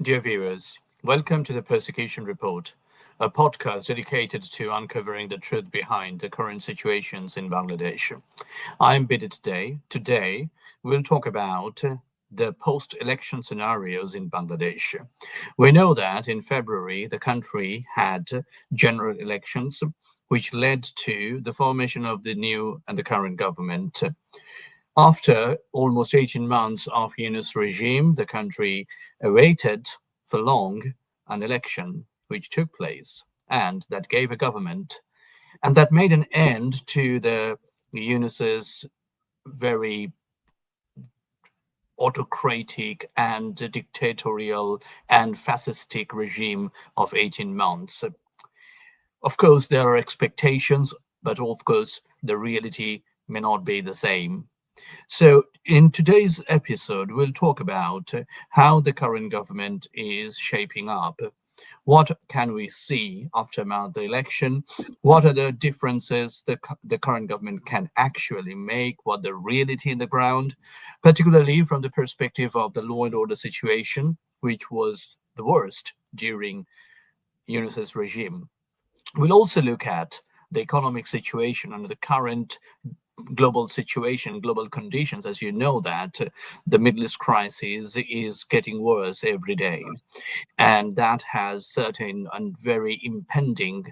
Dear viewers, welcome to the Persecution Report, a podcast dedicated to uncovering the truth behind the current situations in Bangladesh. I'm Bidit today. Today, we'll talk about the post-election scenarios in Bangladesh. We know that in February, the country had general elections, which led to the formation of the new and the current government. After almost 18 months of Yunus regime, the country awaited for long an election which took place and that gave a government and that made an end to the Yunus's very autocratic and dictatorial and fascistic regime of 18 months. Of course, there are expectations, but of course, the reality may not be the same. So, in today's episode, we'll talk about how the current government is shaping up. What can we see after the election? What are the differences the current government can actually make? What the reality in the ground, particularly from the perspective of the law and order situation, which was the worst during Yunus's regime. We'll also look at the economic situation under the current global situation, global conditions. As you know, that the Middle East crisis is getting worse every day, and that has certain and very impending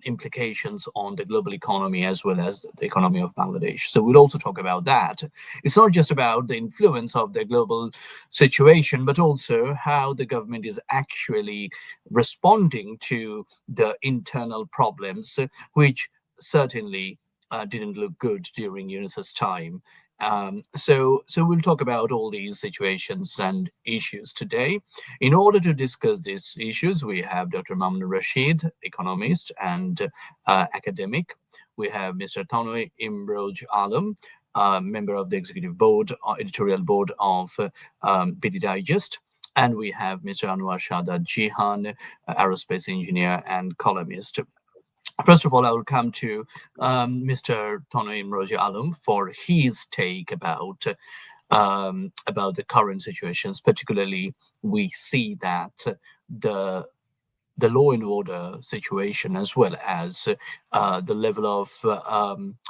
implications on the global economy as well as the economy of Bangladesh. So we'll also talk about that. It's not just about the influence of the global situation, but also how the government is actually responding to the internal problems, which certainly didn't look good during Yunus's time. So we'll talk about all these situations and issues today. In order to discuss these issues, we have Dr. Mamun Rashid, economist and academic. We have Mr. Tanwi Imroj Alam, member of the executive board, editorial board of BD Digest. And we have Mr. Anwar Shadat Jihan, aerospace engineer and columnist. First of all, I will come to Mr. Tonoim Roja Alam for his take about the current situations. Particularly, we see that the the law and order situation, as well as the level of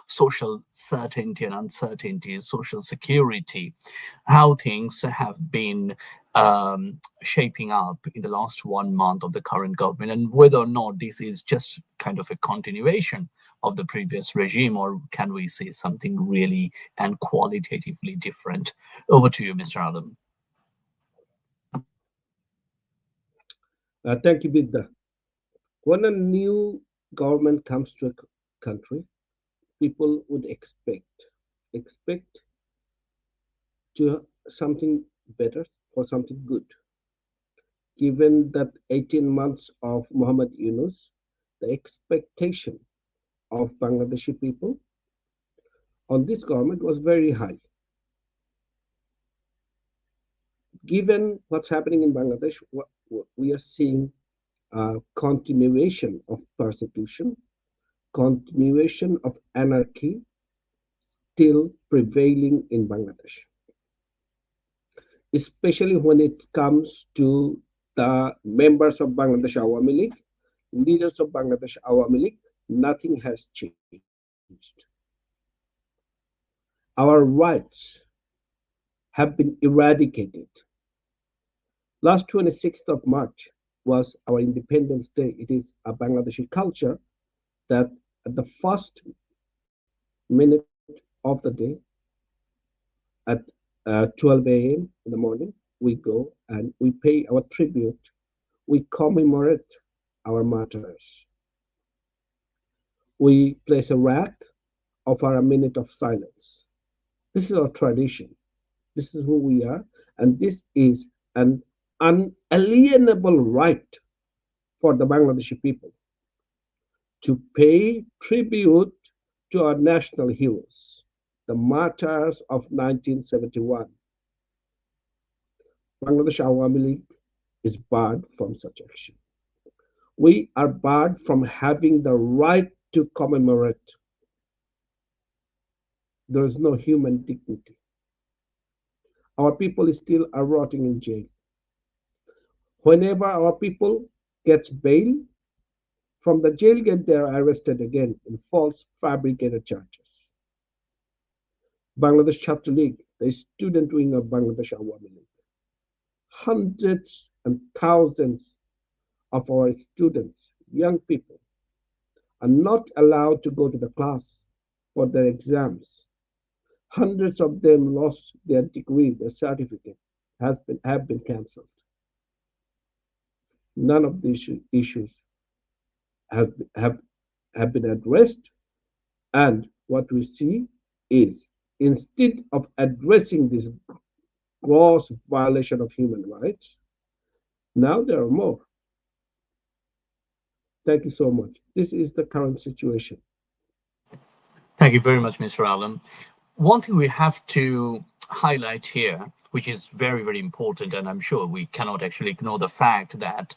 social certainty and uncertainty, social security, how things have been shaping up in the last 1 month of the current government, and whether or not this is just kind of a continuation of the previous regime, or can we see something really and qualitatively different? Over to you, Mr. Alam. Thank you, Bidda. When a new government comes to a country, people would expect to something better or something good. Given that 18 months of Muhammad Yunus, the expectation of Bangladeshi people on this government was very high. Given what's happening in Bangladesh, we are seeing a continuation of persecution, continuation of anarchy still prevailing in Bangladesh, especially when it comes to the members of Bangladesh Awami League, leaders of Bangladesh Awami League. Nothing has changed. Our rights have been eradicated. Last 26th of March was our Independence Day. It is a Bangladeshi culture that at the first minute of the day at 12 a.m. in the morning, we go and we pay our tribute. We commemorate our martyrs. We place a wreath, offer a minute of silence. This is our tradition. This is who we are, and this is an unalienable right for the Bangladeshi people to pay tribute to our national heroes, the martyrs of 1971. Bangladesh Awami League is barred from such action. We are barred from having the right to commemorate. There is no human dignity. Our people still are rotting in jail. Whenever our people gets bail from the jail gate, they are arrested again in false fabricated charges. Bangladesh Chapter League, the student wing of Bangladesh Awami League. Hundreds and thousands of our students, young people, are not allowed to go to the class for their exams. Hundreds of them lost their degree, their certificate have been cancelled. None of these issues have, have, have been addressed, and what we see is instead of addressing this gross violation of human rights, now there are more. Thank you so much. This is the current situation. Thank you very much, Mr. Allen. One thing we have to highlight here, which is very, very important, and I'm sure we cannot actually ignore the fact that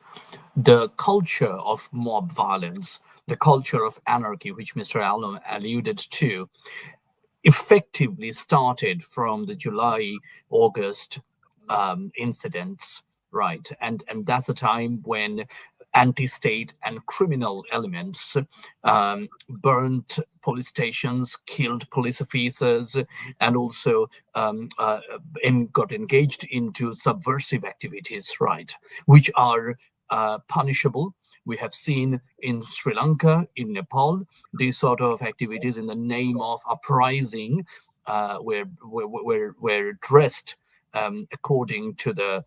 the culture of mob violence, the culture of anarchy, which Mr. Allen alluded to, effectively started from the July-August incidents, right? And that's a time when anti-state and criminal elements burnt police stations, killed police officers, and also got engaged into subversive activities, right, which are punishable. We have seen in Sri Lanka, in Nepal, these sort of activities in the name of uprising were dressed according to the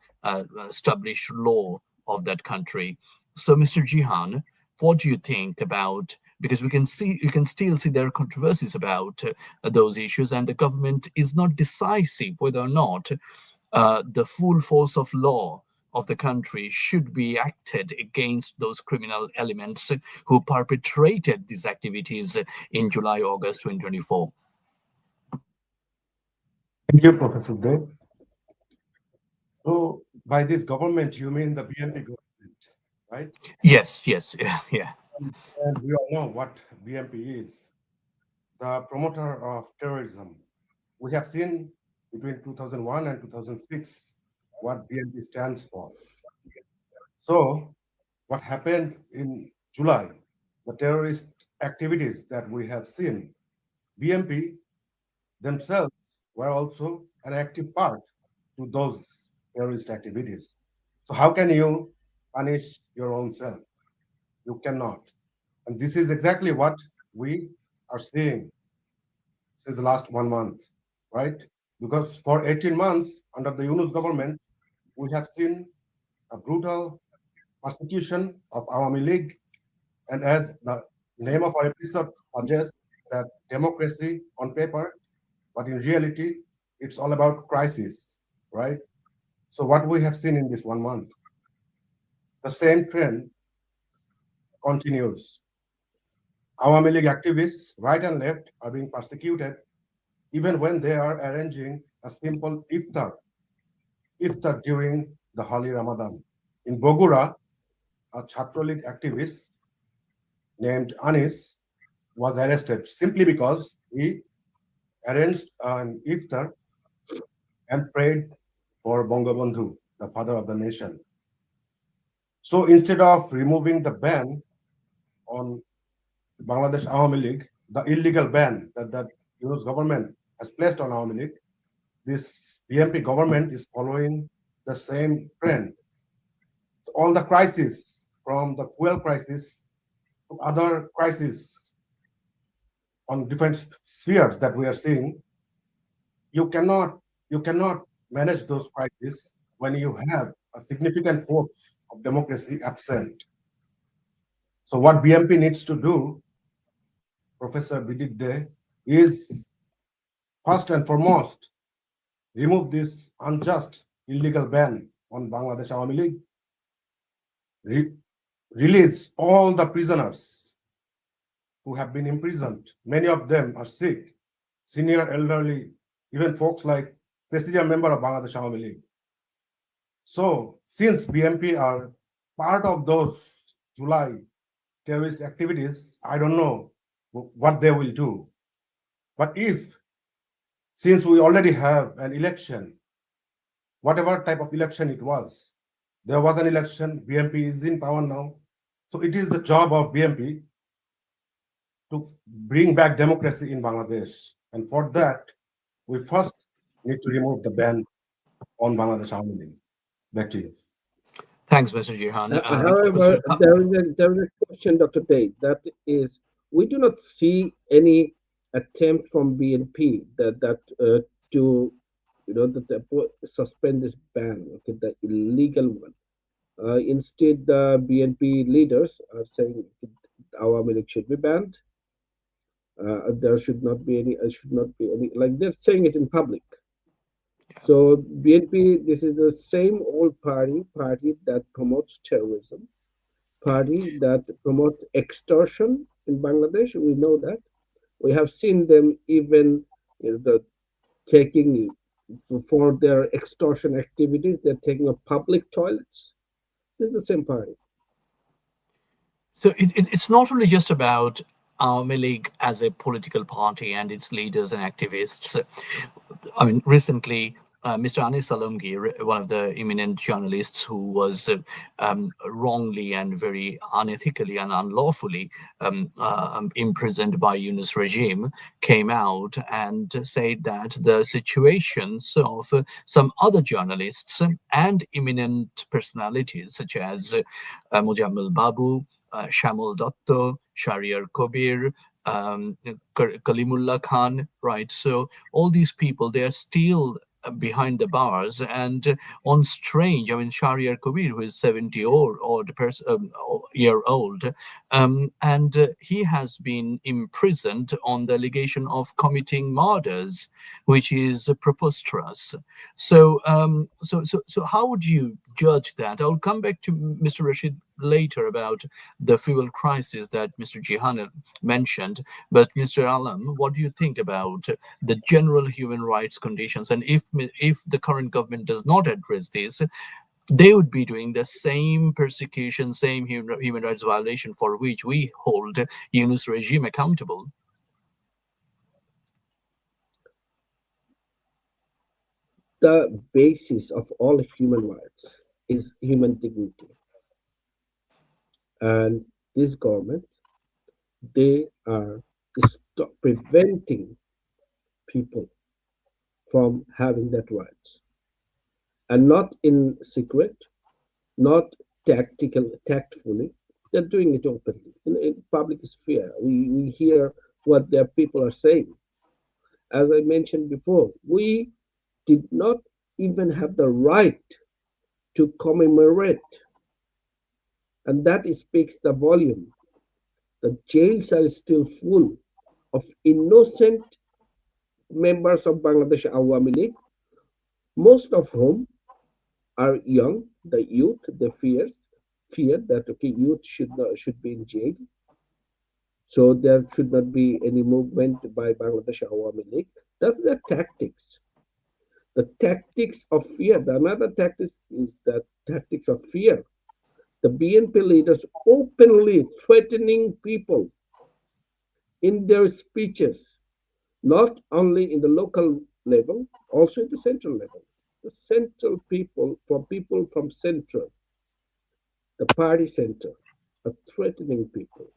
established law of that country. So, Mr. Jihan, what do you think about? Because you can still see there are controversies about those issues, and the government is not decisive whether or not the full force of law of the country should be acted against those criminal elements who perpetrated these activities in July, August 2024. Thank you, Professor Dev. So, by this government, you mean the BNP government, right? Yes, yes, yeah. And we all know what BNP is, the promoter of terrorism. We have seen between 2001 and 2006 what BNP stands for. So, what happened in July, the terrorist activities that we have seen, BNP themselves were also an active part to those terrorist activities. So how can you punish your own self? You cannot. And this is exactly what we are seeing since the last 1 month, right? Because for 18 months under the Yunus government, we have seen a brutal persecution of Awami League. And as the name of our episode suggests, that democracy on paper, but in reality, it's all about crisis, right? So what we have seen in this 1 month, the same trend continues. Awami League activists, right and left, are being persecuted even when they are arranging a simple iftar during the Holy Ramadan. In Bogura, a Chhatra League activist named Anis was arrested simply because he arranged an iftar and prayed for Bangabandhu, the father of the nation. So instead of removing the ban on Bangladesh Awami League, the illegal ban that the Yunus government has placed on Awami League, this BNP government is following the same trend. All the crises, from the fuel crisis to other crises on different spheres that we are seeing, you cannot manage those crises when you have a significant force of democracy absent. So what BNP needs to do, Professor Bididde, is first and foremost remove this unjust illegal ban on Bangladesh Awami League, release all the prisoners who have been imprisoned. Many of them are sick, senior, elderly, even folks like President member of Bangladesh Awami League. So since BNP are part of those July terrorist activities, I don't know what they will do. But since we already have an election, whatever type of election it was, There was an election. BNP is in power now. So it is the job of BNP to bring back democracy in Bangladesh. And for that, we first need to remove the ban on Bangladesh Awami League. Back to you. Thanks, Mr. Jihan. However, there is a question, Dr. Tate, that is, we do not see any attempt from BNP to, suspend this ban, okay, the illegal one. Instead, the BNP leaders are saying Awami League should be banned. There should not be any, like they're saying it in public. So BNP, this is the same old party that promotes terrorism, party that promotes extortion in Bangladesh. We know that. We have seen them even taking for their extortion activities. They're taking up public toilets. This is the same party. So it's not only just about Awami League as a political party and its leaders and activists. I mean, recently, Mr. Anis Alamgir, one of the eminent journalists who was wrongly and very unethically and unlawfully imprisoned by Yunus regime, came out and said that the situations of some other journalists and eminent personalities such as Mujammal Babu, Shamul Dotto, Shariar Kobir, Kalimullah Khan, right? So all these people, they are still behind the bars and on strange. I mean, Shariar Kobir, who is 70 year old, and he has been imprisoned on the allegation of committing murders, which is preposterous. So, so how would you judge that? I'll come back to Mr. Rashid later about the fuel crisis that Mr. Jihan mentioned. But Mr. Alam, what do you think about the general human rights conditions? And if the current government does not address this, they would be doing the same persecution, same human rights violation for which we hold Yunus regime accountable. The basis of all human rights is human dignity. And this government, they are preventing people from having that rights. And not in secret, not tactfully. They're doing it openly. In public sphere, we hear what their people are saying. As I mentioned before, we did not even have the right to commemorate. And that speaks the volume. The jails are still full of innocent members of Bangladesh Awami League, most of whom are young, the youth. They fear that youth should be in jail. So there should not be any movement by Bangladesh Awami League. That's their tactics. The tactics of fear. The another tactic is the tactics of fear. The BNP leaders openly threatening people in their speeches, not only in the local level, also in the central level. The central people from central, the party center, are threatening people.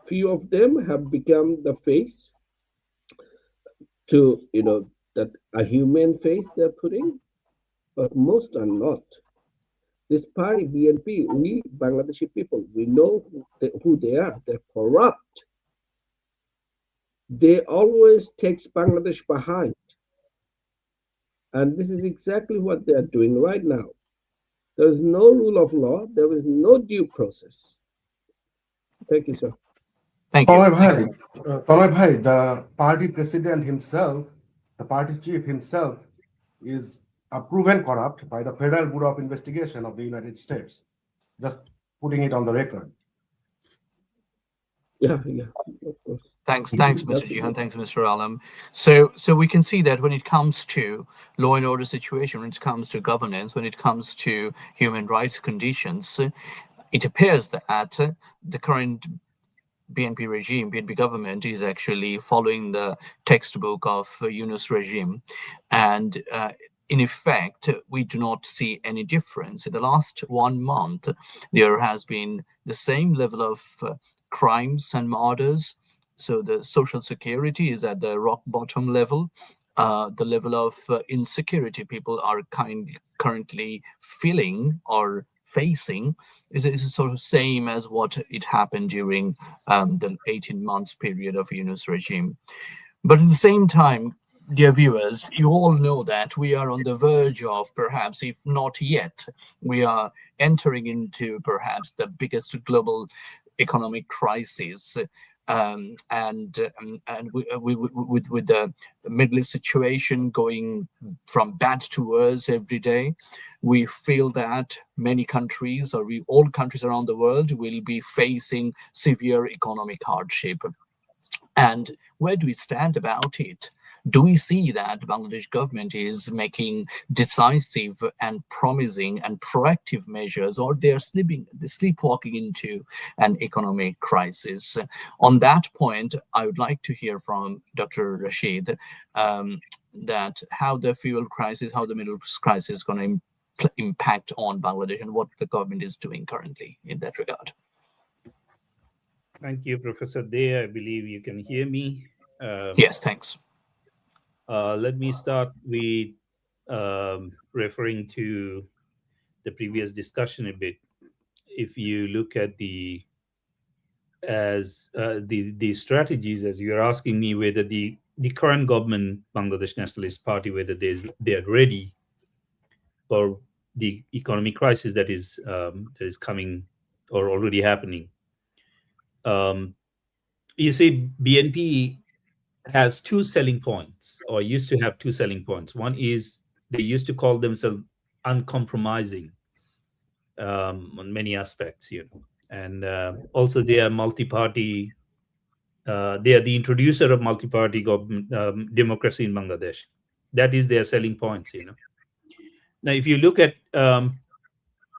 Few of them have become the face to, that a human face they're putting, but most are not. This party, BNP, we Bangladeshi people, we know who they are. They're corrupt. They always takes Bangladesh behind. And this is exactly what they are doing right now. There is no rule of law. There is no due process. Thank you, sir. Thank you. Tanay Bhai, the party president himself, the party chief himself, is proven corrupt by the Federal Bureau of Investigation of the United States. Just putting it on the record. Yeah, of course. Thanks, Mr. Jihan. Thanks, Mr. Alam. So we can see that when it comes to law and order situation, when it comes to governance, when it comes to human rights conditions, it appears that the current BNP government is actually following the textbook of Yunus regime. And in effect, we do not see any difference. In the last 1 month, there has been the same level of crimes and murders. So the social security is at the rock bottom level. The level of insecurity people are currently feeling or facing is sort of same as what it happened during the 18 months period of Yunus regime. But at the same time, dear viewers, you all know that we are on the verge of, perhaps, if not yet, we are entering into perhaps the biggest global economic crisis. With the Middle East situation going from bad to worse every day, we feel that many countries, or all countries around the world, will be facing severe economic hardship. And where do we stand about it? Do we see that Bangladesh government is making decisive and promising and proactive measures, or they're sleepwalking into an economic crisis? On that point, I would like to hear from Dr. Rashid that how the fuel crisis, how the Middle East crisis is going to impact on Bangladesh and what the government is doing currently in that regard. Thank you, Professor Day. I believe you can hear me. Yes, thanks. Let me start with referring to the previous discussion a bit. If you look at the strategies, as you're asking me whether the current government, Bangladesh Nationalist Party, whether they're ready for the economic crisis that is coming or already happening. You see, BNP has two selling points, or used to have two selling points. One is they used to call themselves uncompromising on many aspects, and also they are multi-party. They are the introducer of multi-party government democracy in Bangladesh. That is their selling points. Now, if you look at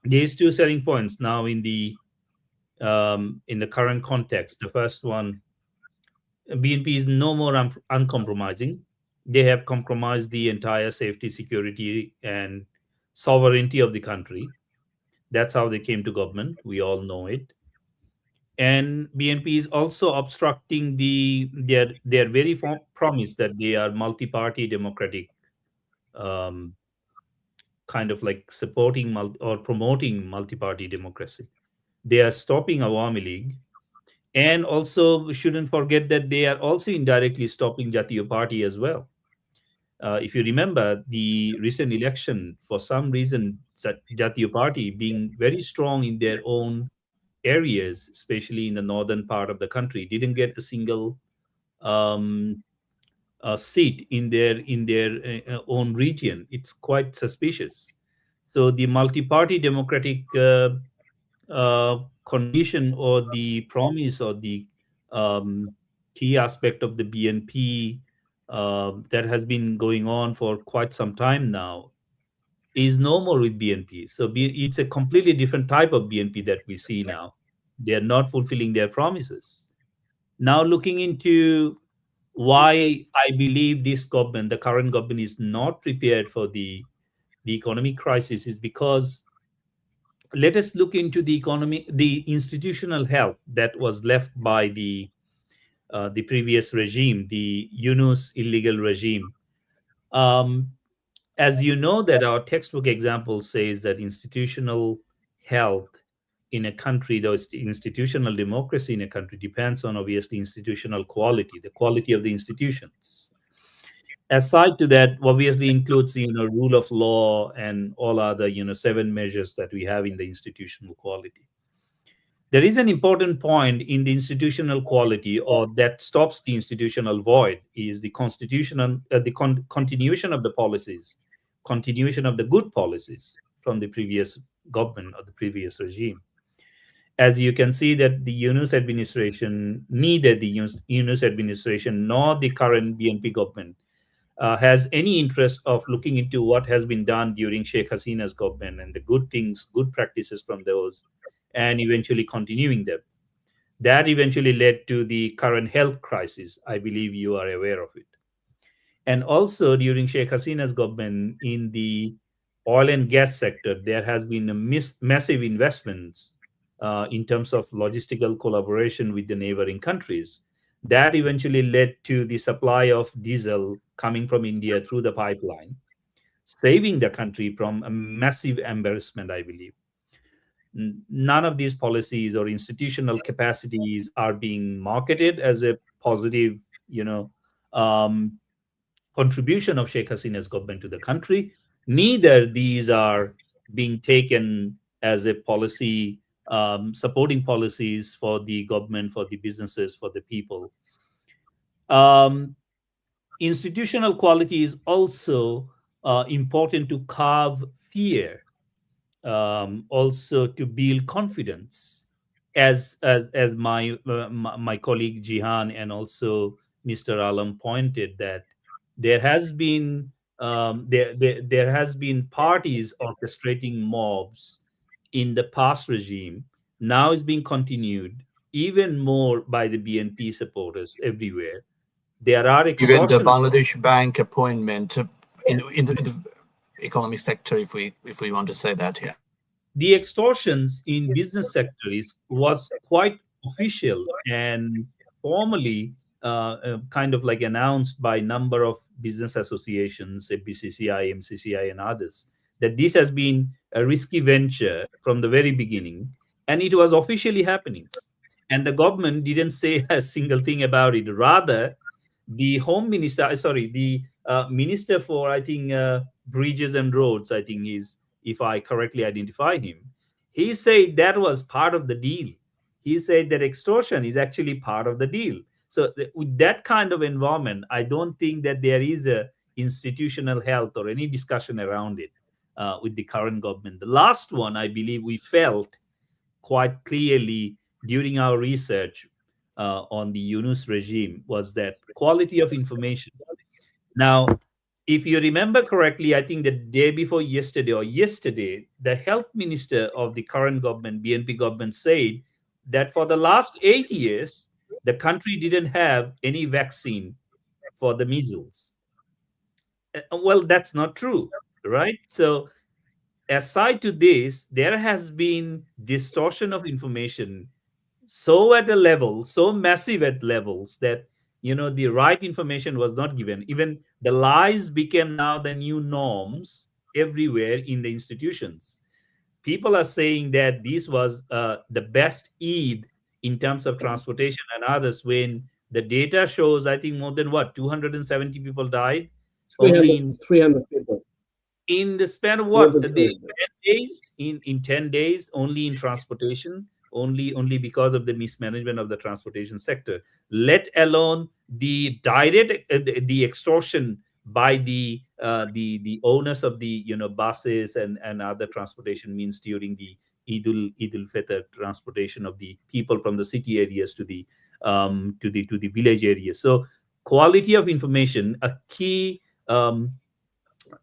these two selling points now in the current context, the first one, BNP is no more uncompromising. They have compromised the entire safety, security, and sovereignty of the country. That's how they came to government. We all know it. And BNP is also obstructing their very promise that they are multi-party democratic, kind of like supporting or promoting multi-party democracy. They are stopping Awami League. And also, we shouldn't forget that they are also indirectly stopping Jatiya Party as well. If you remember the recent election, for some reason, Jatiya Party being very strong in their own areas, especially in the northern part of the country, didn't get a single seat in their own region. It's quite suspicious. So the multi-party democratic condition, or the promise, or the key aspect of the BNP that has been going on for quite some time now is no more with BNP. So it's a completely different type of BNP that we see now. They are not fulfilling their promises. Now, looking into why I believe this government, the current government, is not prepared for the economic crisis, is because let us look into the institutional health that was left by the previous regime, the Yunus illegal regime. As you know, that our textbook example says that institutional health in a country, though it's institutional democracy in a country, depends on obviously institutional quality, the quality of the institutions. Aside to that, obviously includes rule of law and all other 7 measures that we have in the institutional quality. There is an important point in the institutional quality, or that stops the institutional void, is the constitutional continuation of the policies, continuation of the good policies from the previous government or the previous regime. As you can see, that the Yunus administration, neither the Yunus administration nor the current BNP government has any interest of looking into what has been done during Sheikh Hasina's government and the good things, good practices from those, and eventually continuing them. That eventually led to the current health crisis. I believe you are aware of it. And also during Sheikh Hasina's government in the oil and gas sector, there has been a massive investments in terms of logistical collaboration with the neighboring countries. That eventually led to the supply of diesel coming from India through the pipeline, saving the country from a massive embarrassment, I believe. None of these policies or institutional capacities are being marketed as a positive, you know, um, contribution of Sheikh Hasina's government to the country. Neither these are being taken as a policy, supporting policies for the government, for the businesses, for the people. Um, Institutional quality is also important to carve fear, also to build confidence, as my colleague Jihan and also Mr. Alam pointed that there has been there has been parties orchestrating mobs in the past regime. Now it's being continued even more by the BNP supporters everywhere. There are Even the extortion. Bangladesh bank appointment in the economic sector, if we want to say that here. The extortions in business sector was quite official and formally kind of like announced by number of business associations, BCCI, MCCI, and others, that this has been a risky venture from the very beginning, and it was officially happening. And the government didn't say a single thing about it. Rather, the home minister, sorry, the minister for, I think, bridges and roads, I think is, if I correctly identify him, he said that was part of the deal. He said that extortion is actually part of the deal. So with that kind of environment, I don't think that there is a institutional health or any discussion around it with the current government. The last one, I believe, we felt quite clearly during our research on the Yunus regime was that quality of information. Now, if you remember correctly, I think the day before yesterday or yesterday, the health minister of the current government, BNP government, said that for the last 8 years, the country didn't have any vaccine for the measles. Well, that's not true, right? So, aside to this, there has been distortion of information so at a level, so massive at levels that the right information was not given. Even the lies became now the new norms everywhere in the institutions. People are saying that this was the best Eid in terms of transportation and others, when the data shows, I think, more than what, 270 people died only 300 people, in the span of more what, than the 300. 10 days, in 10 days, only in transportation, only because of the mismanagement of the transportation sector, let alone the direct the extortion by the owners of the buses and other transportation means during the Idul Fitr transportation of the people from the city areas to the village areas. So quality of information, a key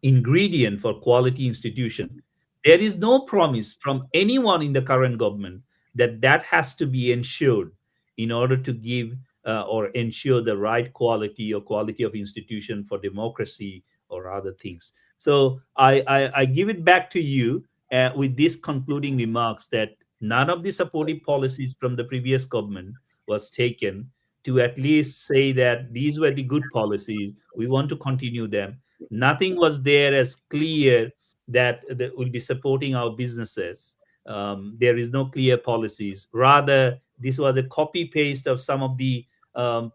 ingredient for quality institution. There is no promise from anyone in the current government that that has to be ensured in order to give or ensure the right quality or quality of institution for democracy or other things. So I give it back to you with these concluding remarks that none of the supportive policies from the previous government was taken to at least say that these were the good policies. We want to continue them. Nothing was there as clear that will be supporting our businesses. There is no clear policies. Rather, this was a copy paste of some of the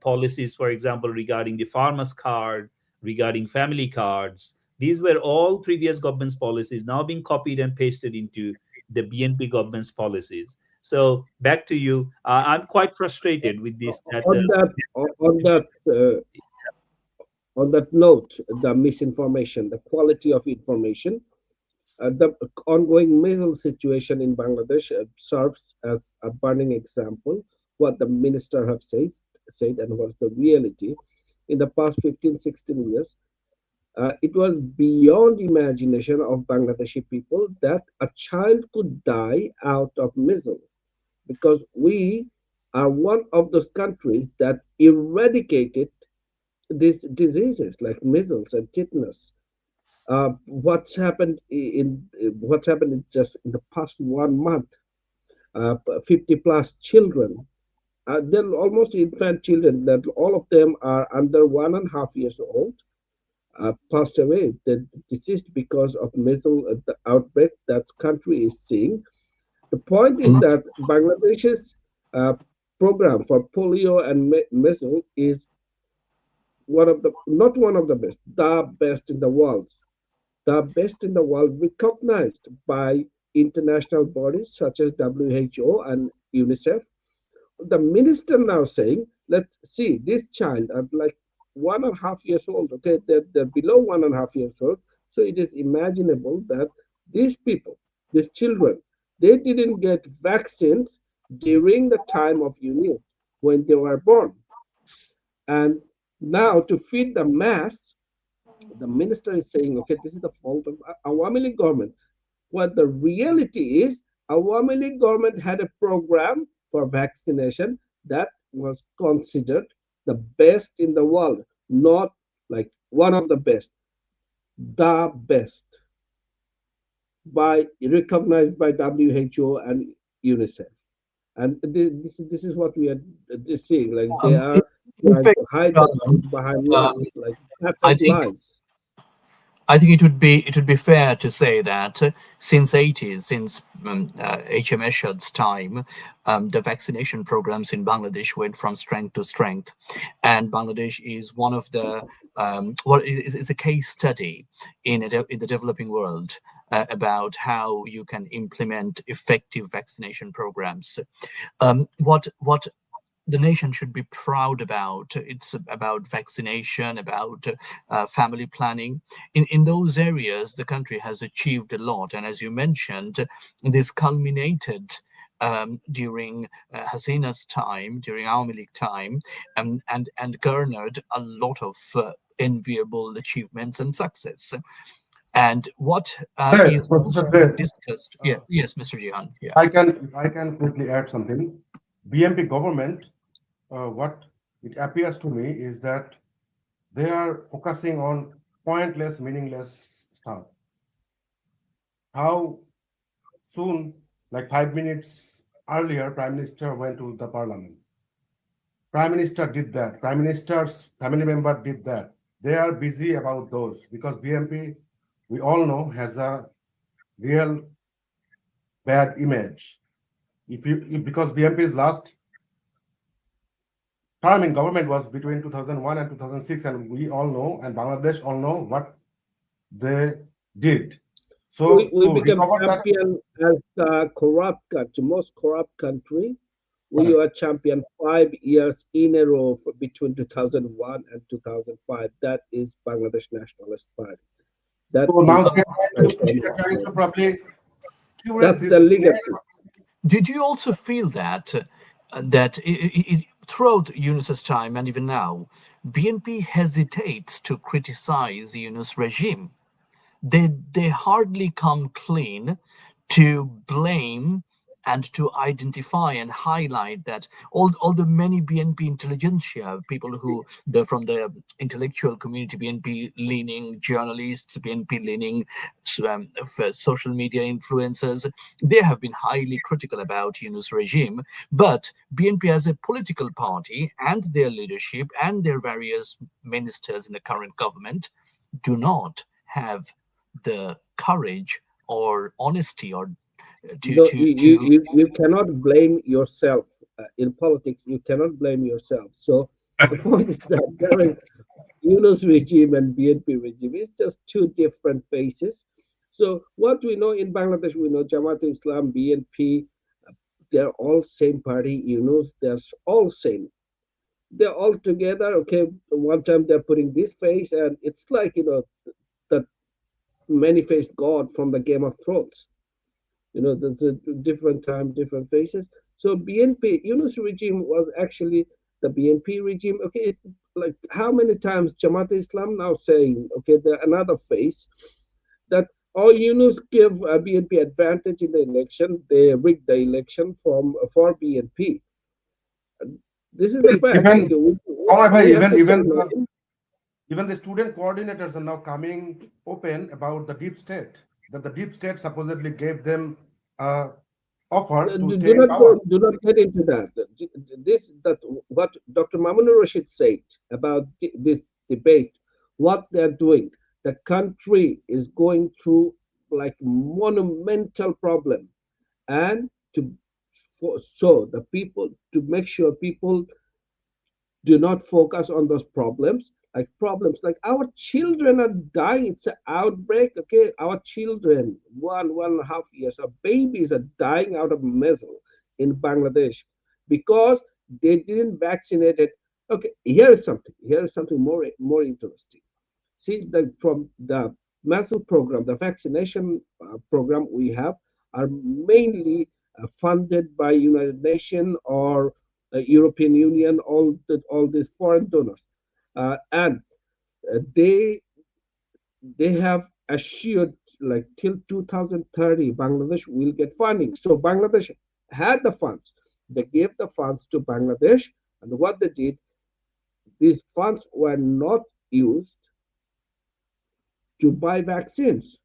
policies, for example, regarding the farmers card, regarding family cards. These were all previous government's policies now being copied and pasted into the BNP government's policies. So back to you. I'm quite frustrated with this. That On that, on that, on that note, the misinformation, the quality of information, the ongoing missile situation in Bangladesh serves as a burning example. What the minister have said and what's the reality. In the past 15, 16 years, it was beyond imagination of Bangladeshi people that a child could die out of missile, because we are one of those countries that eradicated these diseases like measles and tetanus. What's happened in just in the past 1 month? 50 plus children. They're almost infant children that all of them are under 1.5 years old, passed away. They're deceased because of measles the outbreak that country is seeing. The point is Mhm. that Bangladesh's program for polio and measles is one of the not one of the best, the best in the world, the best in the world, recognized by international bodies such as WHO and UNICEF. The minister now saying, let's see, this child at like 1.5 years old, okay, they're below 1.5 years old. So it is imaginable that these people, these children, they didn't get vaccines during the time of youth when they were born. And now to feed the mass, the minister is saying, okay, this is the fault of Awami League government. What the reality is, Awami League government had a program for vaccination that was considered the best in the world, not like one of the best, the best, by recognized by WHO and UNICEF. And this is what we are seeing. Like they In are in trying fact, to hide the John, truth behind um, lies, like I patent think lies. it would be fair to say that since 80s, since H.M. Eshad's time, the vaccination programs in Bangladesh went from strength to strength, and Bangladesh is one of the is a case study in the developing world about how you can implement effective vaccination programs. What the nation should be proud about. It's about vaccination, about family planning. In those areas, the country has achieved a lot. And as you mentioned, this culminated during Hasina's time, during Awami League time, and garnered a lot of enviable achievements and success. And what There, is Professor also there, discussed, yeah, yes, Mr. Jihan, yeah. I can quickly add something. BMP government, what it appears to me is that they are focusing on pointless, meaningless stuff. How soon, like 5 minutes earlier, Prime Minister went to the Parliament. Prime Minister did that. Prime Minister's family member did that. They are busy about those because BMP, we all know, has a real bad image. Because BMP's last term in government was between 2001 and 2006, and we all know, and Bangladesh all know what they did. We, So we to became recover that, champion as the corrupt country, most corrupt country. We correct. were champion 5 years in a row between 2001 and 2005. That is Bangladesh Nationalist Party. That So now is they my are trying to probably curate that's this the image. legacy. Did you also feel that throughout Yunus's time and even now, BNP hesitates to criticize Yunus regime? They hardly come clean to blame and to identify and highlight that all the many BNP intelligentsia, people who the from the intellectual community, BNP leaning journalists, BNP leaning social media influencers, they have been highly critical about Yunus regime. But BNP as a political party and their leadership and their various ministers in the current government do not have the courage or honesty or No, to you cannot blame yourself. In politics, you cannot blame yourself. So the point is that during Yunus regime and BNP regime is just two different faces. So what we know in Bangladesh, we know Jamaat Islam, BNP, they're all same party. Yunus, they're all same. They're all together. Okay, one time they're putting this face, and it's like that many-faced God from the Game of Thrones. There's a different time, different faces. So BNP, Yunus regime was actually the BNP regime. Okay, it's like how many times Jamaat Islam now saying, okay, another face that Yunus give BNP advantage in the election. They rigged the election for BNP. This is the fact. Okay, Even, oh my, we have even to say even no. the Even the student coordinators are now coming open about the deep state, that the deep state supposedly gave them offer to stay in power. Do not get into that. This that what Dr. Mamunur Rashid said about this debate, what they're doing. The country is going through like monumental problem, and so the people, to make sure people do not focus on those problems like our children are dying. It's an outbreak. Okay, our children, 1.5 years of babies are dying out of measles in Bangladesh because they didn't vaccinate it. Okay, here is something more interesting. See, from the measles program, the vaccination program we have are mainly funded by United Nations or European Union, all these foreign donors, and they have assured like till 2030 Bangladesh will get funding. So Bangladesh had the funds. They gave the funds to Bangladesh, and what they did, these funds were not used to buy vaccines.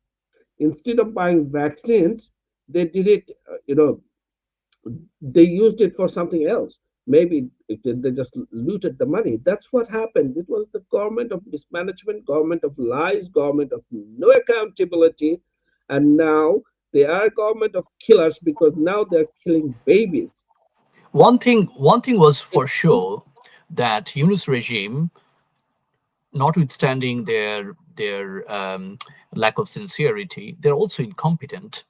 Instead of buying vaccines, they did it, they used it for something else. Maybe they just looted the money. That's what happened. It was the government of mismanagement, government of lies, government of no accountability, and now they are government of killers because now they're killing babies. One thing was for It's sure that Yunus regime, notwithstanding their lack of sincerity, they're also incompetent.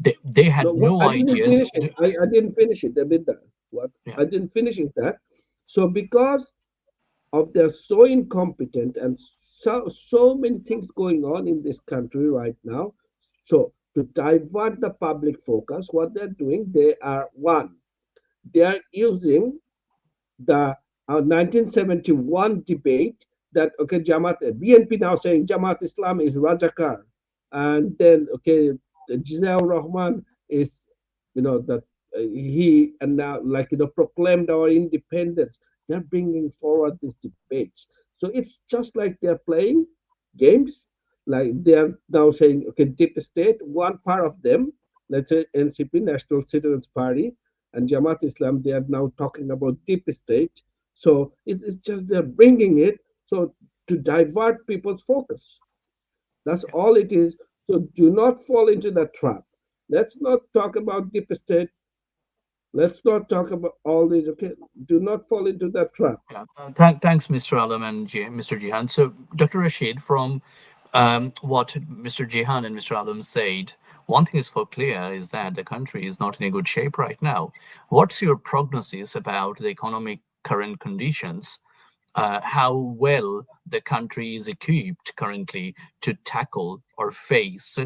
They no, had no I didn't ideas. finish it. I didn't finish it. I mean that. What Yeah. I didn't finish it that. So because of they're so incompetent and so many things going on in this country right now. So to divert the public focus, what they're doing, they are using the 1971 debate that okay, Jamaat BNP now saying Jamaat Islam is Rajakar, and then okay, Giselle Rahman is, that he and now like proclaimed our independence. They're bringing forward these debates, so it's just like they're playing games. Like they're now saying okay, deep state. One part of them, let's say NCP, National Citizens Party, and Jamaat Islam, they are now talking about deep state. So it's just they're bringing it so to divert people's focus. That's all it is. So do not fall into that trap. Let's not talk about deep state. Let's not talk about all these. Okay, do not fall into that trap. Yeah. Thanks, Mr. Alam and Mr. Jihan. So, Dr. Rashid, from what Mr. Jihan and Mr. Alam said, one thing is for clear is that the country is not in a good shape right now. What's your prognosis about the economic current conditions? How well the country is equipped currently to tackle or face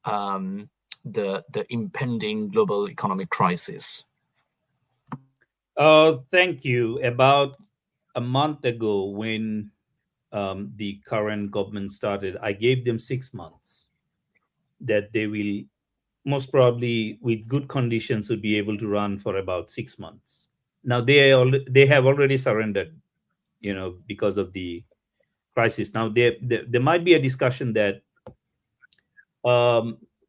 the impending global economic crisis? Thank you. About a month ago, when the current government started, I gave them 6 months that they will most probably, with good conditions, would be able to run for about 6 months. Now they have already surrendered, because of the crisis. Now there might be a discussion that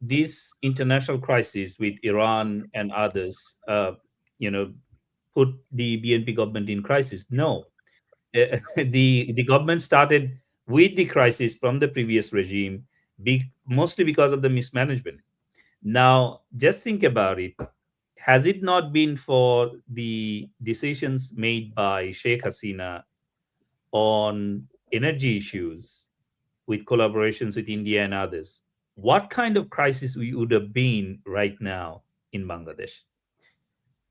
this international crisis with Iran and others, you know, put the BNP government in crisis. No, the government started with the crisis from the previous regime, mostly because of the mismanagement. Now, just think about it. Has it not been for the decisions made by Sheikh Hasina on energy issues with collaborations with India and others, what kind of crisis we would have been right now in Bangladesh?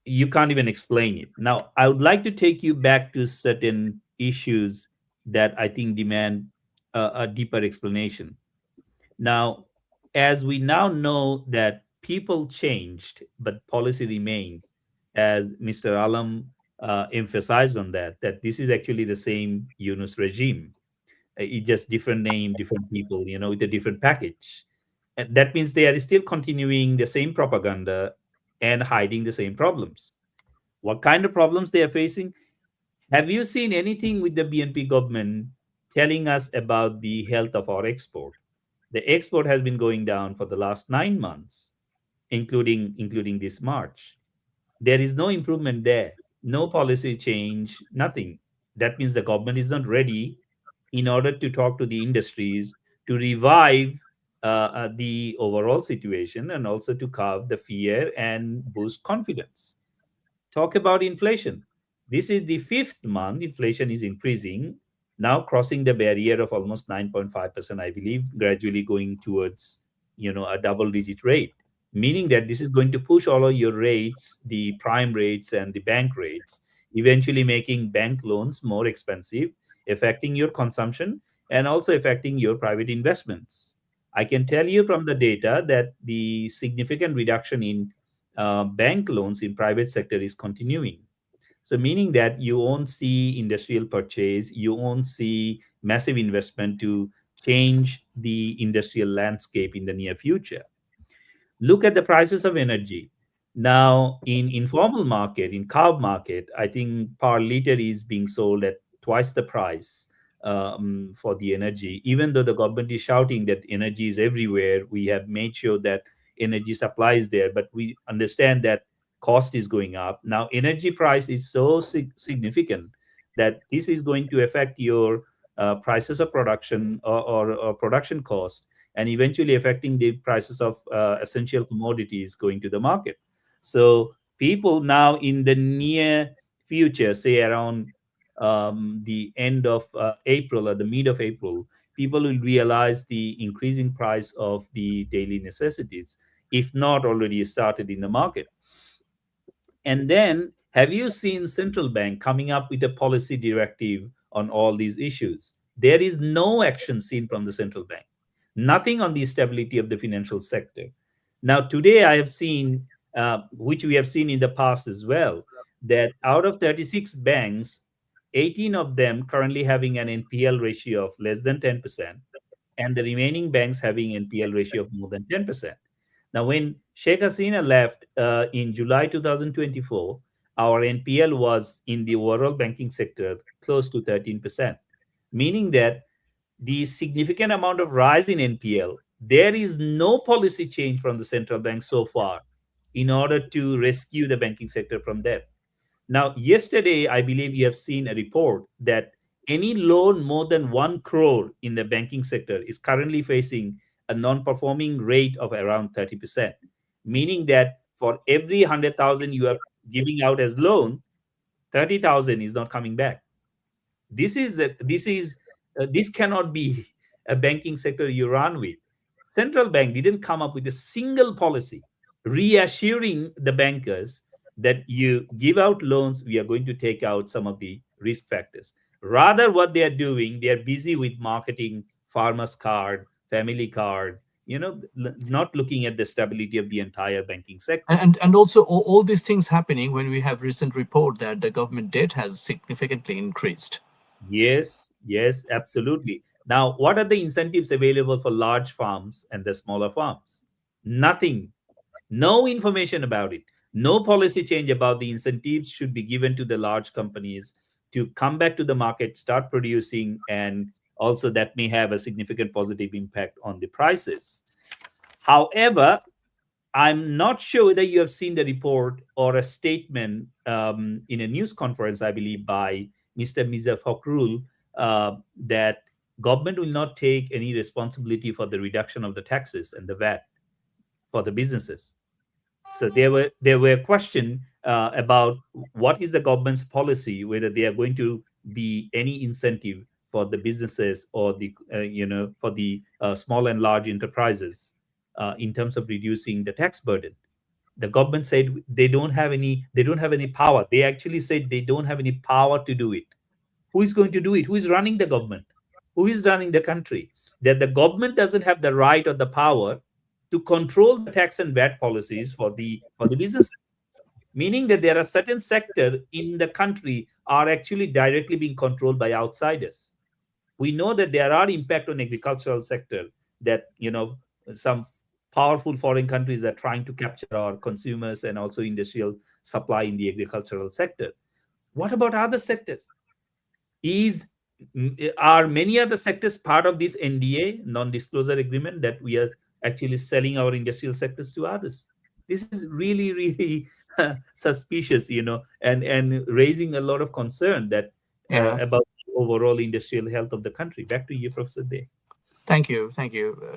You can't even explain it. Now, I would like to take you back to certain issues that I think demand a deeper explanation. Now, as we now know that people changed, but policy remains, as Mr. Alam emphasized on that this is actually the same Yunus regime. It's just different name, different people, with a different package. And that means they are still continuing the same propaganda and hiding the same problems. What kind of problems they are facing? Have you seen anything with the BNP government telling us about the health of our export. The export has been going down for the last 9 months, including this March. There is no improvement there, no policy change, nothing. That means the government is not ready in order to talk to the industries to revive the overall situation and also to curb the fear and boost confidence. Talk about inflation. This is the fifth month inflation is increasing, now crossing the barrier of almost 9.5%, I believe, gradually going towards a double digit rate, meaning that this is going to push all of your rates, the prime rates and the bank rates, eventually making bank loans more expensive, affecting your consumption and also affecting your private investments. I can tell you from the data that the significant reduction in bank loans in private sector is continuing. So meaning that you won't see industrial purchase, you won't see massive investment to change the industrial landscape in the near future. Look at the prices of energy. Now, in informal market, in carb market, I think per liter is being sold at twice the price for the energy. Even though the government is shouting that energy is everywhere, we have made sure that energy supply is there, but we understand that cost is going up. Now, energy price is so significant that this is going to affect your prices of production or production cost, and eventually affecting the prices of essential commodities going to the market. So people now in the near future, say around the end of April or the mid of April, people will realize the increasing price of the daily necessities, if not already started in the market. And then, have you seen central bank coming up with a policy directive on all these issues? There is no action seen from the central bank, nothing on the stability of the financial sector. Now, today I have seen, which we have seen in the past as well, that out of 36 banks, 18 of them currently having an NPL ratio of less than 10%, and the remaining banks having NPL ratio of more than 10%. Now, when Sheikh Hasina left in July 2024, our NPL was in the overall banking sector close to 13%, meaning that the significant amount of rise in NPL, there is no policy change from the central bank so far in order to rescue the banking sector from that. Now, yesterday, I believe you have seen a report that any loan more than 1 crore in the banking sector is currently facing a non-performing rate of around 30%, meaning that for every 100,000 you are giving out as loan, 30,000 is not coming back. This cannot be a banking sector you run with. Central bank didn't come up with a single policy reassuring the bankers that you give out loans, we are going to take out some of the risk factors. Rather, what they are doing, they are busy with marketing farmers card, family card, not looking at the stability of the entire banking sector. And also all these things happening when we have recent report that the government debt has significantly increased. Yes, yes, absolutely. Now, what are the incentives available for large farms and the smaller farms? Nothing. No information about it. No policy change about the incentives should be given to the large companies to come back to the market, start producing, and also that may have a significant positive impact on the prices. However, I'm not sure whether you have seen the report or a statement in a news conference, I believe, by Mr. Miza Fakhrul, that government will not take any responsibility for the reduction of the taxes and the VAT for the businesses. So there were questions about what is the government's policy, whether they are going to be any incentive for the businesses or the for the small and large enterprises in terms of reducing the tax burden. The government said they don't have any power. They actually said they don't have any power to do it. Who is going to do it? Who is running the government? Who is running the country? That the government doesn't have the right or the power to control the tax and VAT policies for the businesses, meaning that there are certain sectors in the country are actually directly being controlled by outsiders. We know that there are impact on agricultural sector, that some powerful foreign countries are trying to capture our consumers and also industrial supply in the agricultural sector. What about other sectors? Is are many other sectors part of this NDA, non-disclosure agreement, that we are actually selling our industrial sectors to others? This is really, really suspicious, and raising a lot of concern that Yeah. about the overall industrial health of the country. Back to you, Professor Day. Thank you,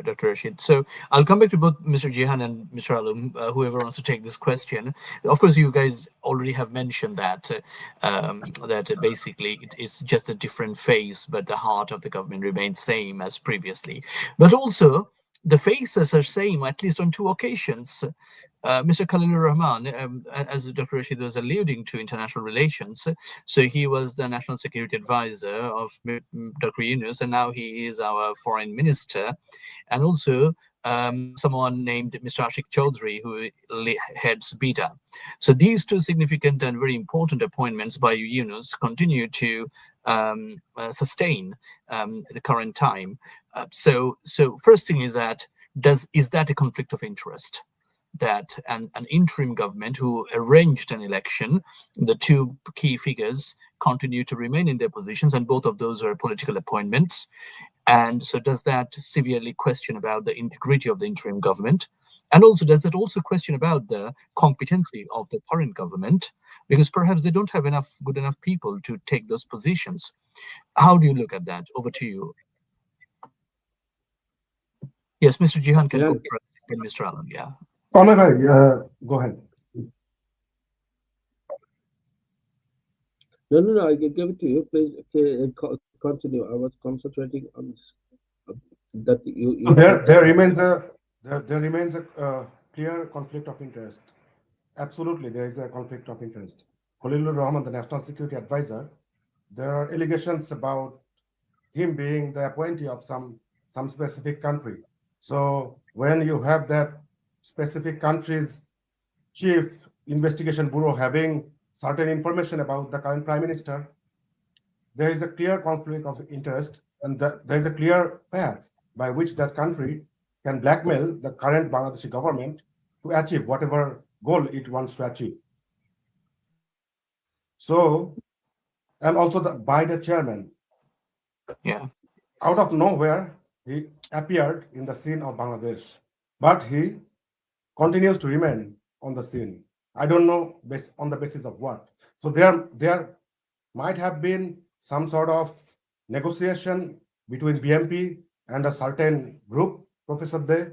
Dr. Rashid. So I'll come back to both Mr. Jihan and Mr. Alum, whoever wants to take this question. Of course, you guys already have mentioned that basically it's just a different phase, but the heart of the government remains same as previously. But also the faces are same, at least on two occasions. Mr. Khalilur Rahman, as Dr. Rashid was alluding to international relations, so he was the national security advisor of Dr. Yunus, and now he is our foreign minister. And also someone named Mr. Ashik Chaudhry, who heads BETA. So these two significant and very important appointments by Yunus continue to sustain the current time. So first thing is that, is that a conflict of interest? That an interim government who arranged an election, the two key figures continue to remain in their positions, and both of those are political appointments. And so does that severely question about the integrity of the interim government? And also, does it also question about the competency of the current government? Because perhaps they don't have good enough people to take those positions. How do you look at that? Over to you. Yes, Mr. Jihan can go first, and Mr. Alam, yeah. Tanmay bhai, go ahead. No, I can give it to you. Please continue. I was concentrating on that. There remains a clear conflict of interest. Absolutely, there is a conflict of interest. Khalilur Rahman, the National Security Advisor, there are allegations about him being the appointee of some specific country. So when you have that specific country's chief investigation bureau having certain information about the current prime minister, there is a clear conflict of interest, and there is a clear path by which that country can blackmail the current Bangladeshi government to achieve whatever goal it wants to achieve. So, and also by the chairman. Yeah. Out of nowhere, he appeared in the scene of Bangladesh, but he continues to remain on the scene. I don't know on the basis of what. So there might have been some sort of negotiation between BMP and a certain group, Professor Day.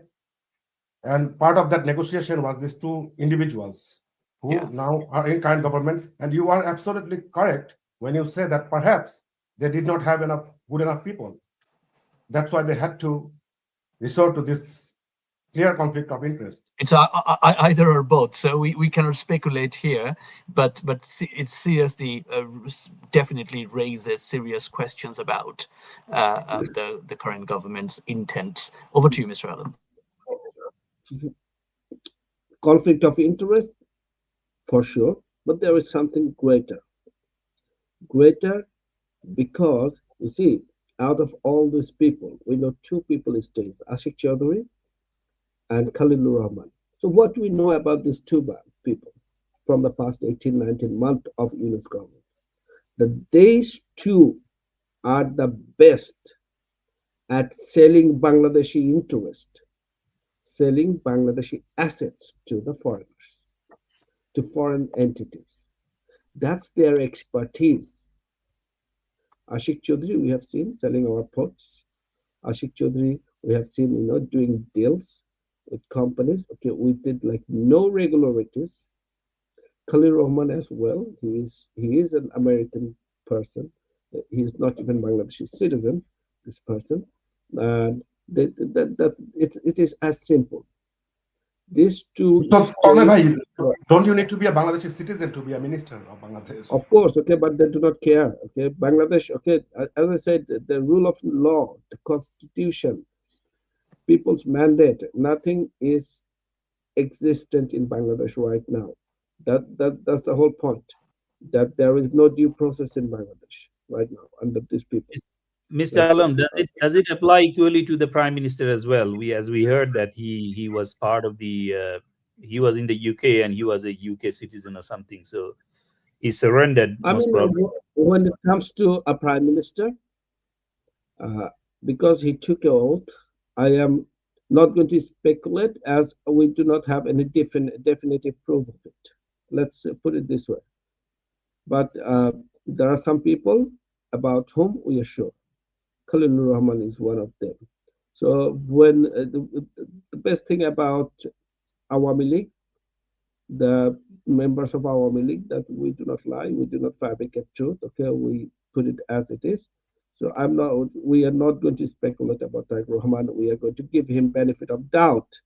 And part of that negotiation was these two individuals who now are in current government. And you are absolutely correct when you say that perhaps they did not have good enough people. That's why they had to resort to this clear conflict of interest. It's either or both, so we cannot speculate here, but it seriously definitely raises serious questions about the current government's intent. Over to you, Mr. Allen. Conflict of interest, for sure, but there is something greater. Greater because, you see, out of all these people, we know two people in states, Ashik Chaudhry and Khalilur Rahman. So what do we know about these two people from the past 18, 19 months of Yunus government? That these two are the best at selling Bangladeshi interest, selling Bangladeshi assets to the foreigners, to foreign entities. That's their expertise. Ashik Chaudhry, we have seen selling our ports. Ashik Chaudhry, we have seen, doing deals with companies. Okay, we did like no regularities. Khalil Rahman as well. He is an American person. He is not even Bangladeshi citizen. This person, and it is as simple. These two. Don't you need to be a Bangladeshi citizen to be a minister of Bangladesh? Of course, okay, but they do not care. Okay, Bangladesh. Okay, as I said, the rule of law, the constitution, people's mandate, nothing is existent in Bangladesh right now. That's the whole point. That there is no due process in Bangladesh right now under these people. Mr. Alam, does it apply equally to the prime minister as well? As we heard that he was part of the he was in the UK and he was a UK citizen or something, so he surrendered. I mean, when it comes to a prime minister, Because he took an oath, I am not going to speculate as we do not have any definitive proof of it. Let's put it this way. But there are some people about whom we are sure. Khalilur Rahman is one of them. So when the best thing about Awami League, the members of Awami League, that we do not lie, we do not fabricate truth. Okay, we put it as it is. So we are not going to speculate about Tariq Rahman. We are going to give him benefit of doubt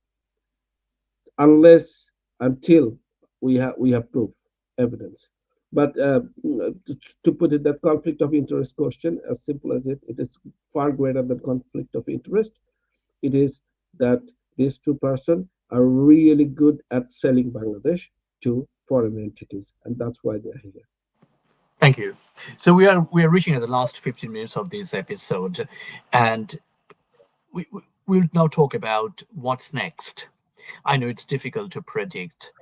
until we have proof, evidence. But to put it, that conflict of interest question, as simple as it is far greater than conflict of interest. It is that these two persons are really good at selling Bangladesh to foreign entities, and that's why they're here. Thank you. So we are reaching at the last 15 minutes of this episode, and we'll now talk about what's next. I know it's difficult to predict,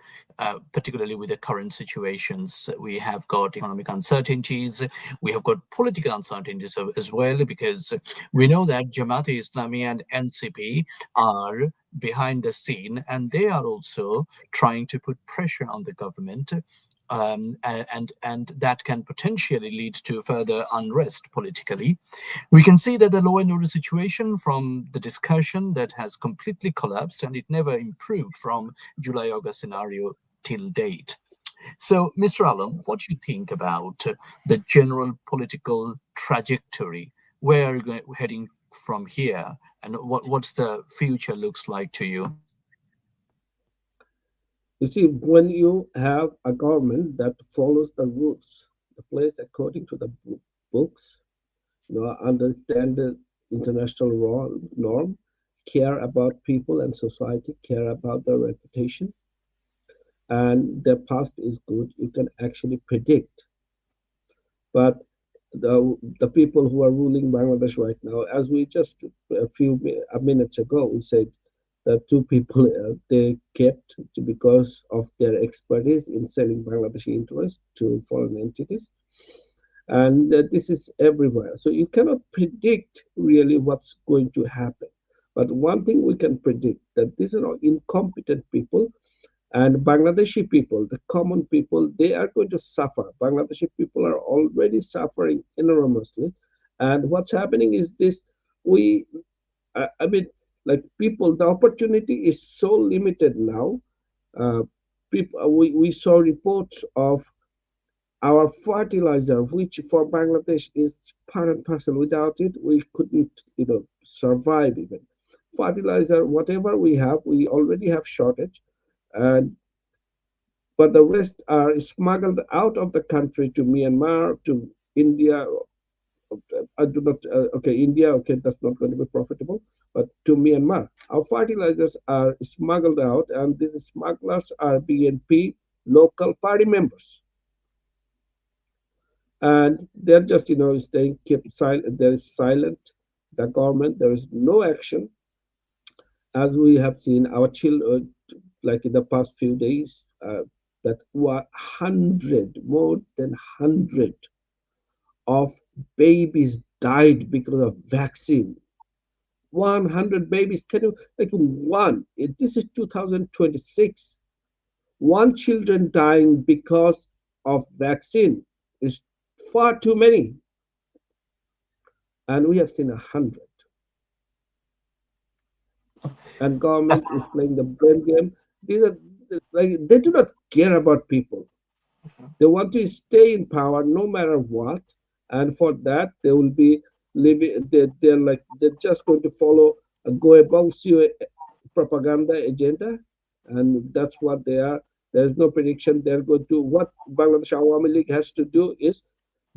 particularly with the current situations. We have got economic uncertainties, we have got political uncertainties as well, because we know that Jamaat-e-Islami and NCP are behind the scene, and they are also trying to put pressure on the government. And that can potentially lead to further unrest politically. We can see that the law and order situation from the discussion that has completely collapsed, and it never improved from July-August scenario till date. So, Mr. Alam, what do you think about the general political trajectory? Where are we heading from here, and what's the future looks like to you? You see, when you have a government that follows the rules, the plays according to the books, understand the international norm, care about people and society, care about their reputation, and their past is good, you can actually predict. But the people who are ruling Bangladesh right now, as we just a few minutes ago, we said that two people they kept because of their expertise in selling Bangladeshi interests to foreign entities. And this is everywhere. So you cannot predict really what's going to happen. But one thing we can predict, that these are all incompetent people, and Bangladeshi people, the common people, they are going to suffer. Bangladeshi people are already suffering enormously. And what's happening is this, I mean, like people, the opportunity is so limited now. We saw reports of our fertilizer, which for Bangladesh is part and parcel. Without it, we couldn't, survive even. Fertilizer, whatever we have, we already have shortage, but the rest are smuggled out of the country to Myanmar, to India. I do not, India, that's not going to be profitable, but to Myanmar. Our fertilizers are smuggled out, and these smugglers are BNP local party members. And they're just, staying kept silent. There is silent. The government, there is no action. As we have seen, our children, like in the past few days, that were more than 100 of babies died because of vaccine. 100 babies. Can you, like one, this is 2026. One children dying because of vaccine is far too many. And we have seen 100. And government is playing the blame game. These are like, they do not care about people. They want to stay in power no matter what, and for that they will be living. They're just going to follow a go above propaganda agenda, and that's what they are. There is no prediction. They're going to, what Bangladesh Awami League has to do is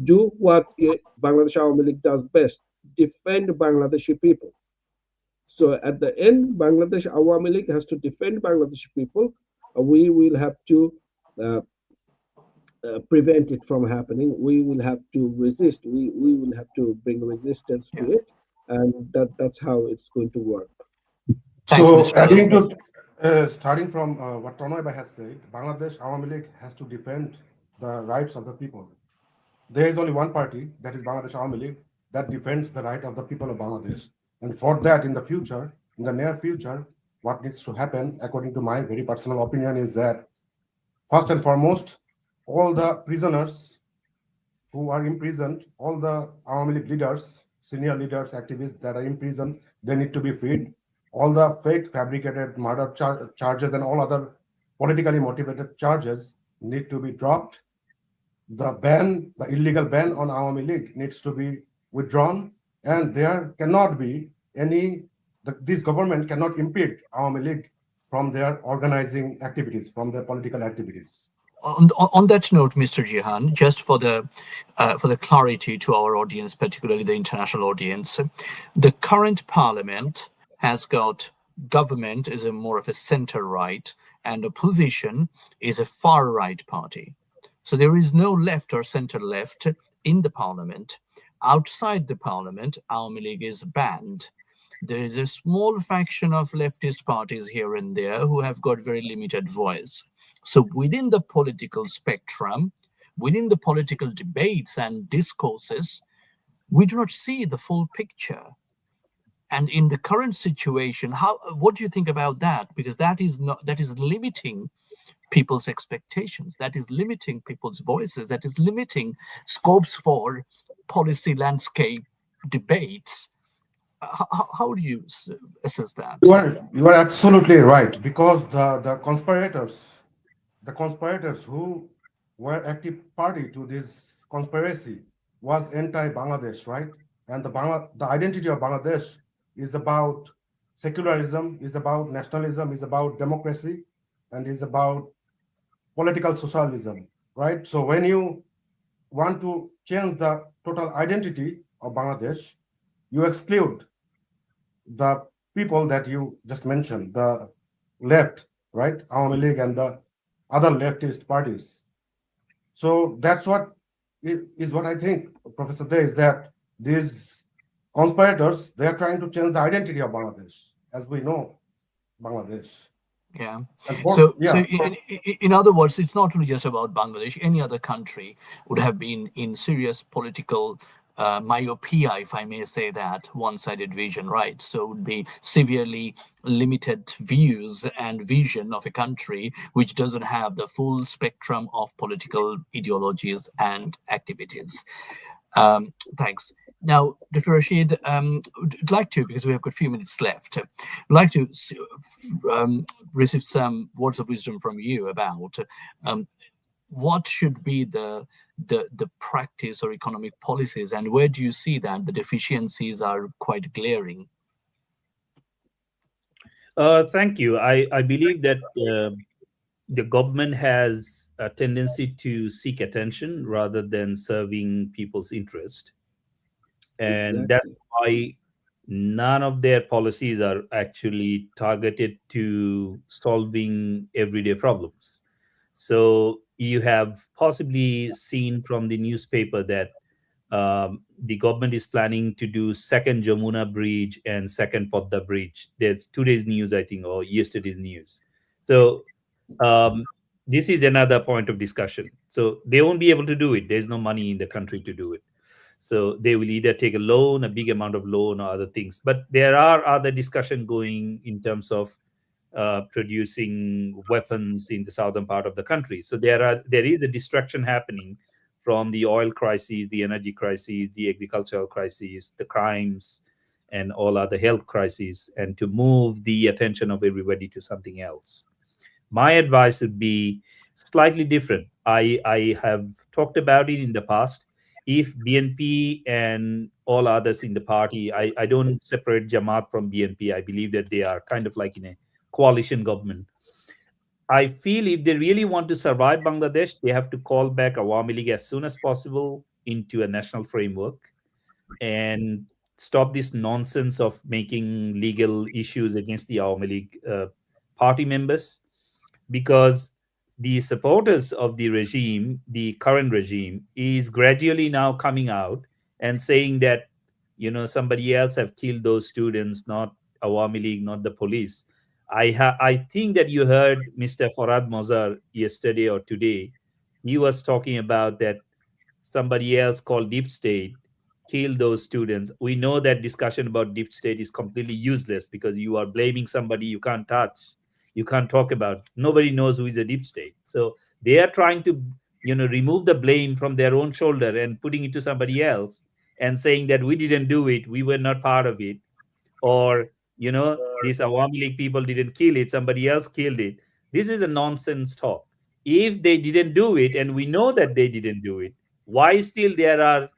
do what Bangladesh Awami League does best: defend Bangladeshi people. So at the end, Bangladesh Awami League has to defend Bangladeshi people. We will have to prevent it from happening. We will have to resist. We will have to bring resistance to it, and that's how it's going to work. Thanks, So, Mr. adding Alam. to starting from what Tonoy has said, Bangladesh Awami League has to defend the rights of the people. There is only one party, that is Bangladesh Awami League, that defends the right of the people of Bangladesh. And for that, in the future, in the near future, what needs to happen, according to my very personal opinion, is that first and foremost, all the prisoners who are imprisoned, all the Awami League leaders, senior leaders, activists that are imprisoned, they need to be freed. All the fake, fabricated murder charges and all other politically motivated charges need to be dropped. The ban, the illegal ban on Awami League needs to be withdrawn, and there cannot be any, this government cannot impede Awami League from their organizing activities, from their political activities. On that note, Mr. Jihan, just for the clarity to our audience, particularly the international audience, the current parliament has got government is a more of a center right, and opposition is a far right party. So there is no left or center left in the parliament. Outside the parliament, Awami League is banned. There is a small faction of leftist parties here and there who have got very limited voice. So within the political spectrum, within the political debates and discourses, we do not see the full picture. And in the current situation, what do you think about that? Because that is limiting people's expectations, that is limiting people's voices, that is limiting scopes for policy landscape debates. How do you assess that? You are absolutely right, because the conspirators who were active party to this conspiracy was anti-Bangladesh, right? And the identity of Bangladesh is about secularism, is about nationalism, is about democracy, and is about political socialism, right? So when you want to change the total identity of Bangladesh, you exclude the people that you just mentioned, the left, right? Awami League and the other leftist parties. So that's what is what I think, Professor Day, is that these conspirators, they are trying to change the identity of Bangladesh, as we know Bangladesh. Yeah. So in other words, it's not really just about Bangladesh. Any other country would have been in serious political myopia, if I may say that, one-sided vision, right? So it would be severely limited views and vision of a country which doesn't have the full spectrum of political ideologies and activities. Thanks. Now, Dr. Rashid, I'd like to, because we have got a few minutes left, I'd like to receive some words of wisdom from you about what should be the practice or economic policies, and where do you see that the deficiencies are quite glaring? Thank you. I believe that the government has a tendency to seek attention rather than serving people's interest. And Exactly. that's why none of their policies are actually targeted to solving everyday problems. So you have possibly seen from the newspaper that the government is planning to do second Jamuna Bridge and second Podda Bridge. There's today's news, I think, or yesterday's news. So this is another point of discussion. So they won't be able to do it. There's no money in the country to do it. So they will either take a loan, a big amount of loan, or other things. But there are other discussion going in terms of producing weapons in the southern part of the country. So there is a distraction happening from the oil crisis, the energy crisis, the agricultural crisis, the crimes, and all other health crises, and to move the attention of everybody to something else. My advice would be slightly different. I have talked about it in the past. If BNP and all others in the party, I don't separate Jamaat from BNP. I believe that they are kind of like in a coalition government. I feel if they really want to survive Bangladesh, they have to call back Awami League as soon as possible into a national framework and stop this nonsense of making legal issues against the Awami League party members, because the supporters of the regime, the current regime, is gradually now coming out and saying that, somebody else have killed those students, not Awami League, not the police. I think that you heard Mr. Farad Mozar yesterday or today. He was talking about that somebody else called Deep State kill those students. We know that discussion about deep state is completely useless because you are blaming somebody you can't touch, you can't talk about. Nobody knows who is a deep state. So they are trying to, remove the blame from their own shoulder and putting it to somebody else and saying that we didn't do it, we were not part of it, or these Awami League people didn't kill it, somebody else killed it. This is a nonsense talk. If they didn't do it, and we know that they didn't do it, why still there are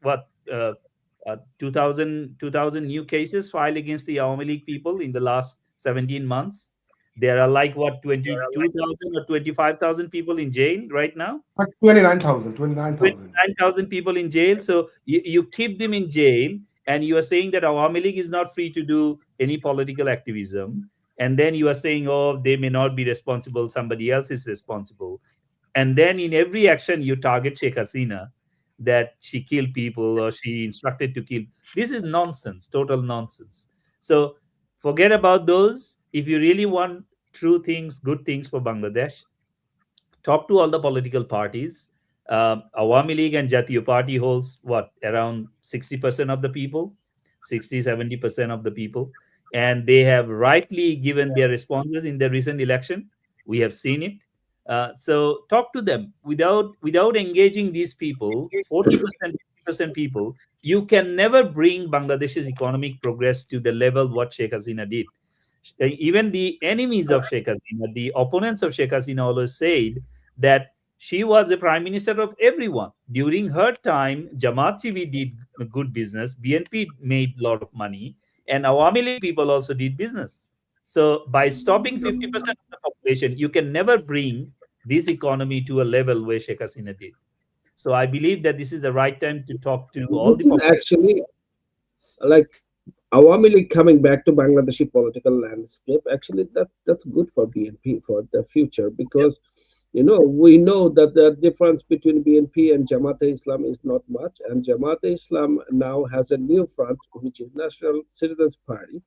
2000 new cases filed against the Awami League people in the last 17 months? There are like 22,000 or 25,000 people in jail right now. But 29,000, 29,000. 29,000 people in jail. So you keep them in jail, and you are saying that Awami League is not free to do any political activism. And then you are saying, oh, they may not be responsible, somebody else is responsible. And then in every action, you target Sheikh Hasina, that she killed people or she instructed to kill. This is nonsense, total nonsense. So forget about those. If you really want true things, good things for Bangladesh, talk to all the political parties. Awami League and Jatiyo Party holds around 60% of the people, 60-70% of the people, and they have rightly given their responses in the recent election. We have seen it. So talk to them without engaging these people, 40%, 50% people. You can never bring Bangladesh's economic progress to the level what Sheikh Hasina did. Even the enemies of Sheikh Hasina, the opponents of Sheikh Hasina, always said that she was the prime minister of everyone. During her time, Jamaat TV did good business, BNP made a lot of money, and Awami League people also did business. So by stopping 50% of the population, you can never bring this economy to a level where Sheikh Hasina did. So I believe that this is the right time to talk to all This the is actually like Awami League coming back to Bangladeshi political landscape. Actually, that's good for BNP for the future, because we know that the difference between BNP and Jamaat Islam is not much, and Jamaat Islam now has a new front, which is National Citizens Party,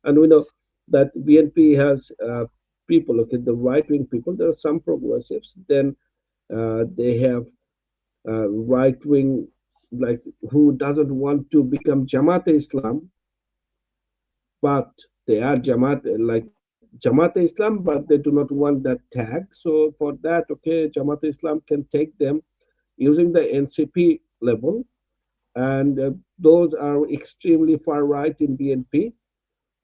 and we know that BNP has people, okay, the right-wing people. There are some progressives. Then they have right-wing, like, who doesn't want to become Jamaat Islam, but they are Jamaat Islam, but they do not want that tag. So for that, okay, Jamaat Islam can take them using the NCP level, and those are extremely far right in BNP.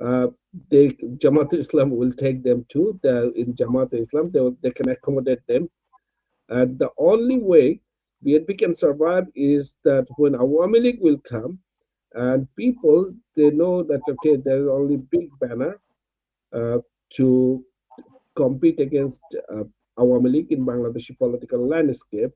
Jamaat Islam will take them too. In Jamaat Islam, they can accommodate them. And the only way BNP can survive is that when Awami League will come, and people, they know that, okay, there's only big banner to compete against Awami League in Bangladeshi political landscape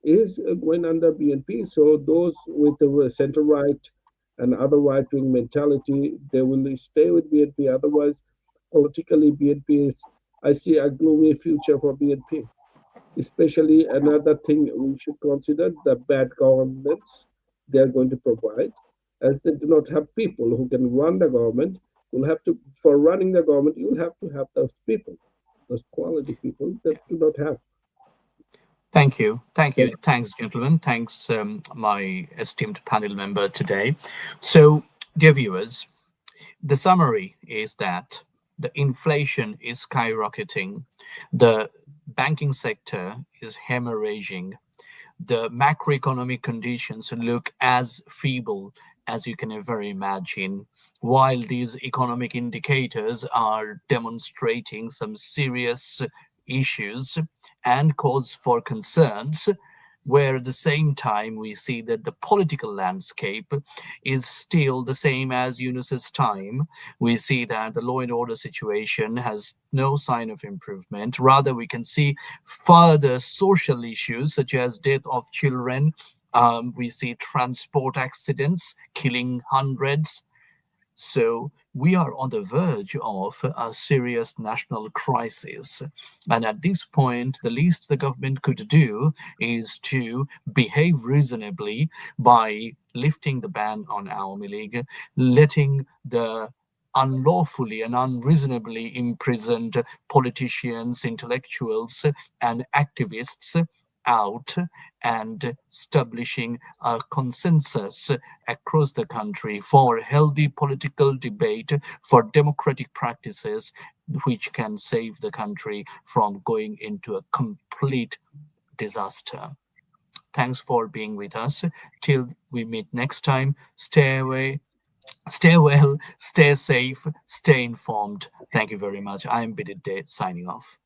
is going under BNP. So those with the center right and other right-wing mentality, they will stay with BNP. Otherwise, politically, BNP is, I see a gloomy future for BNP. Especially another thing we should consider, the bad governance they're going to provide, as they do not have people who can run the government. You'll have to, for running the government, you'll have to have those people, those quality people that do not have. Thank you. Thanks, gentlemen. Thanks, my esteemed panel member today. So, dear viewers, the summary is that the inflation is skyrocketing, the banking sector is hemorrhaging, the macroeconomic conditions look as feeble as you can ever imagine, while these economic indicators are demonstrating some serious issues and cause for concerns, where at the same time we see that the political landscape is still the same as Yunus's time. We see that the law and order situation has no sign of improvement. Rather, we can see further social issues such as death of children. We see transport accidents killing hundreds. So we are on the verge of a serious national crisis. And at this point, the least the government could do is to behave reasonably by lifting the ban on Awami League, letting the unlawfully and unreasonably imprisoned politicians, intellectuals, and activists out and establishing a consensus across the country for healthy political debate, for democratic practices, which can save the country from going into a complete disaster. Thanks for being with us. Till we meet next time, stay away, stay well, stay safe, stay informed. Thank you very much. I am Bidit Day signing off.